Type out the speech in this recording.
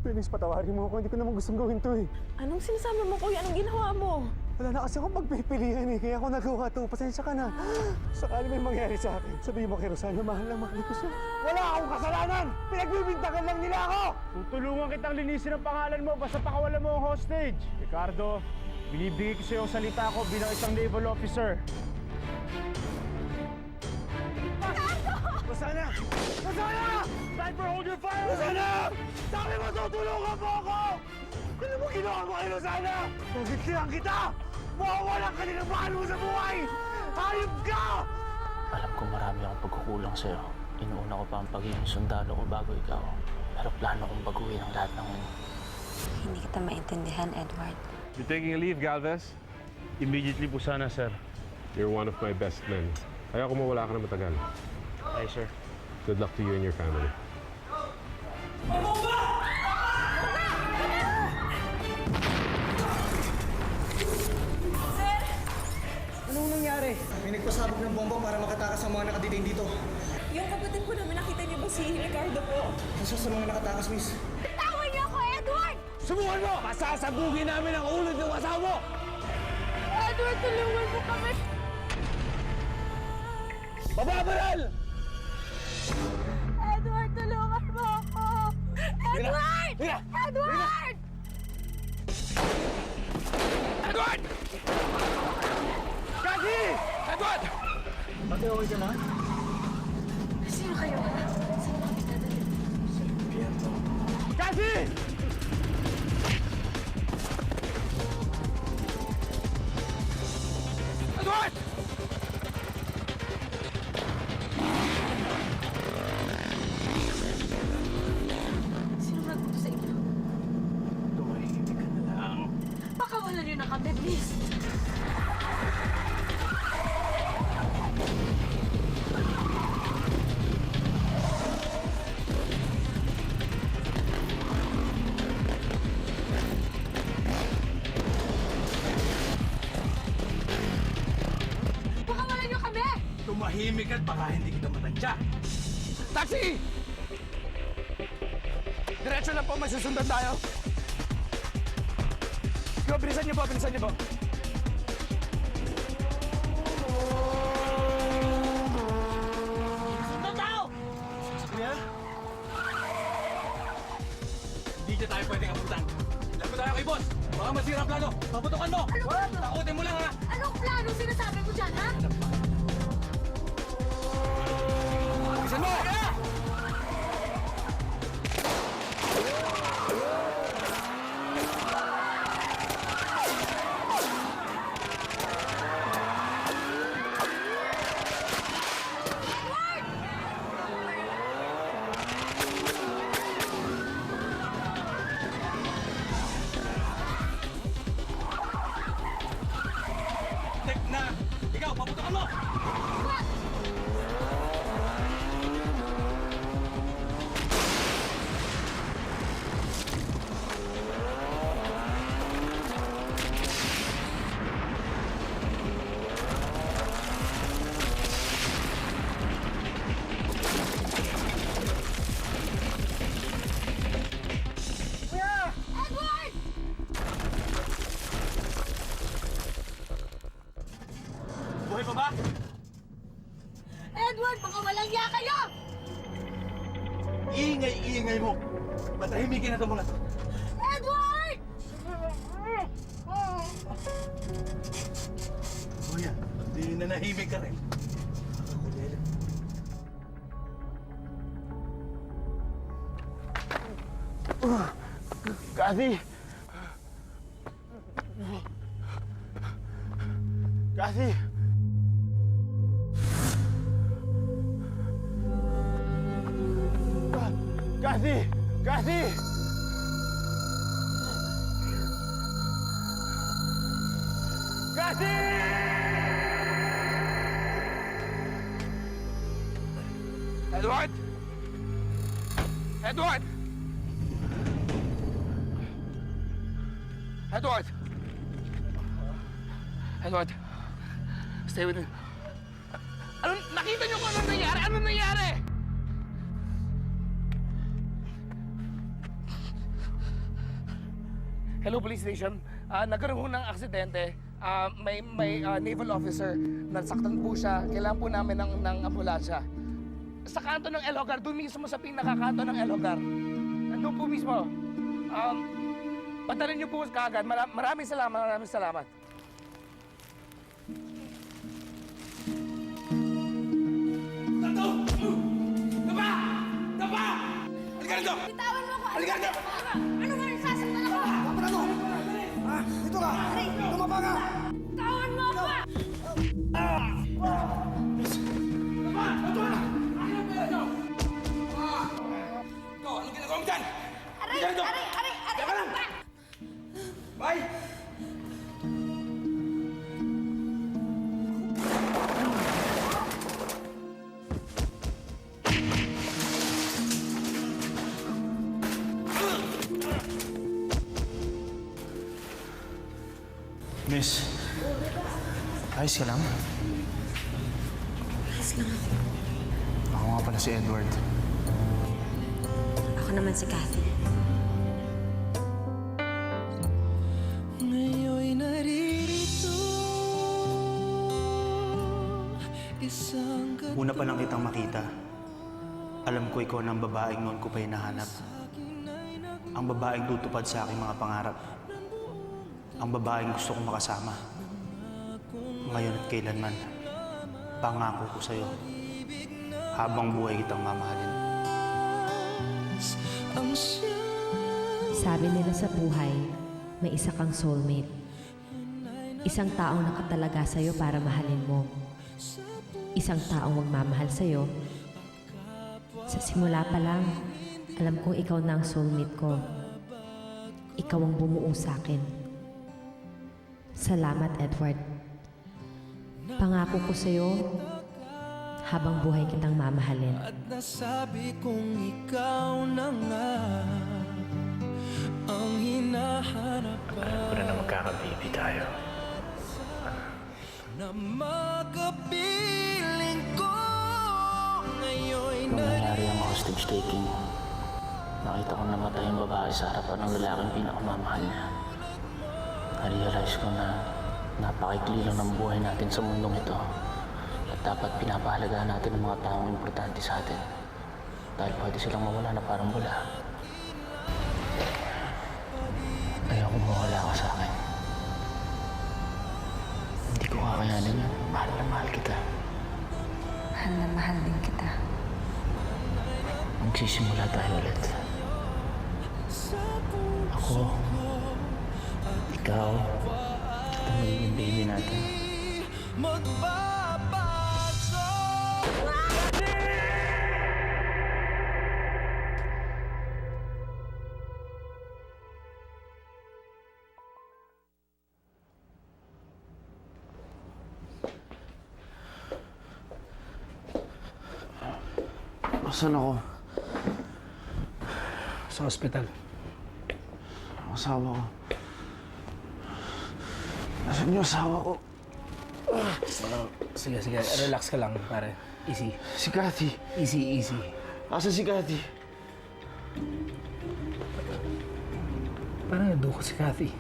Please, patawarin mo ako. Hindi ko naman gustong gawin to eh. Anong sinasabi mo, kuya? Anong ginawa mo? Wala na kasi akong pagpipilian eh. Kaya ako nagawa to. Pasensya ka na. Sakali may mangyari sa akin, sabihin mo kay Rosana, mahal na mahal ko siya. Wala akong kasalanan! Pinagbibintangan lang nila ako! Tutulungan kitang linisin ang pangalan mo basta pakawalan mo ang hostage. Ricardo, binibigay ko sa iyo ang salita ko bilang isang naval officer. Rosana! Rosana! Sniper, hold your fire! Rosana! Sabi mo, tutulungan mo ako! Ano mo ginawa mo kay Rosana? Pagkikirang kita! Mawawalan ka din ang mahal mo sa buhay! Hayop ka! Alam ko marami akong pagkukulang sa'yo. Inuuna ko pa ang pagiging sundalo ko bago ikaw. Pero plano kong baguhin ang lahat ng yun. Hindi kita maintindihan, Edward. You taking a leave, Galvez? Immediately po sana, sir. You're one of my best men. Kaya kung mawala ka na matagal. Ay, sir. Good luck to you and your family. Anong nangyari? May nagpasabog ng bomba para makatakas ang mga nakadetain dito. Yung kapatid ko namin, nakita niyo ba si Ricardo po? Isa sa mga nakatakas, miss. Bitawan niyo ako, Edward! Subukan mo! Pasasabugin namin ang ulo ng asawa mo! Edward, tulungan mo kami! Bababaral! Edward, tulungan mo ako! Edward! Hina! Edward! Edward! Kagi! Edward! Ate, okay ka na? Sino kayo? Saan kami dadalhin? Kagi! Edward! Sino nagpunto sa inyo? Tumahimik ka na lang. Pakawalan niyo na kami, please! Pakawalan niyo kami! Tumahimik at baka hindi kita matansya. Taxi! Diretso lang po, may susundan tayo. Go, bilisan niyo po, bilisan niyo po. Sundan tayo! Sakya? Hindi niya tayo pwedeng abutan. Lago tayo kay boss. Baka masira ang plano. Paputukan mo! Takutin mo lang, ha? Anong plano sinasabi mo dyan, ha? Bilisan mo! Tek na! Ikaw, paputukan mo! Edward! Buhay pa ba? Edward, baka walang iya kayo! Iingay-iingay mo! Matahimikin na ito muna. Edward! Kuya, hindi nanahimik ka rin. Kathy! Kathy! Kathy! Kathy! Kathy! Edward! Edward! Edward! Edward! Stay with me. Ano, nakita niyo kung ano nangyari? Ano nangyari? Hello, police station. Nagkaroon ho ng aksidente. May naval officer. Nasaktan po siya. Kailangan po namin ng ambulansya. Sa kanto ng El Hogar, doon mismo sa pinakakanto ng El Hogar. Nandun po mismo. Padalhin niyo po kaagad. Maraming salamat. Bitawan mo ako! Halika dito! Ano nga nasasaktan ako? Kapalan mo! Dito ka! Tumaba ka! Bitawan mo ako! Anong ginagawa mo dyan? Aray! Bye! Miss, ayos ka lang? Ayos lang ako. Ako nga pala si Edward. Ako naman si Kathy. Una pa lang kitang makita, alam ko ikaw na ang babaeng noon ko pa hinahanap. Ang babaeng tutupad sa aking mga pangarap. Ang babaeng gusto kong makasama. Ngayon at kailanman, pangako ko sa'yo, habang buhay kitang mamahalin. Sabi nila sa buhay, may isa kang soulmate. Isang taong nakatalaga sa'yo para mahalin mo. Isang taong magmamahal sa'yo. Sa simula pa lang, alam kong ikaw na ang soulmate ko. Ikaw ang bumuo sa'kin. Salamat, Edward. Pangako ko sa'yo, habang buhay kitang mamahalin. At nasabi kong ikaw na nga ang hinahanap ko. Alam ko na magkakababy tayo. Na makapiling ko ngayon Nung nangyari ang hostage taking, nakita ko namatay ang babae sa harapan ng lalaking pinakamamahal niya. Na-realize ko na napakaikli lang ng buhay natin sa mundong ito at dapat pinapahalagaan natin ang mga taong importante sa atin dahil pwede silang mawala na parang bula. Ayoko mawala ka sa akin. Hindi ko kakayanin yan. Mahal na mahal kita. Mahal na mahal din kita. Magsisimula tayo ulit. Ako, ikaw, at ang magiging baby natin. magbabago. Saan ako? Sa ospital. Ang asawa ko. Nasaan yung asawa ko? Sige, relax ka lang, pare. Easy. Si Kathy. Easy. Asan si Kathy? Parang naduko si Kathy.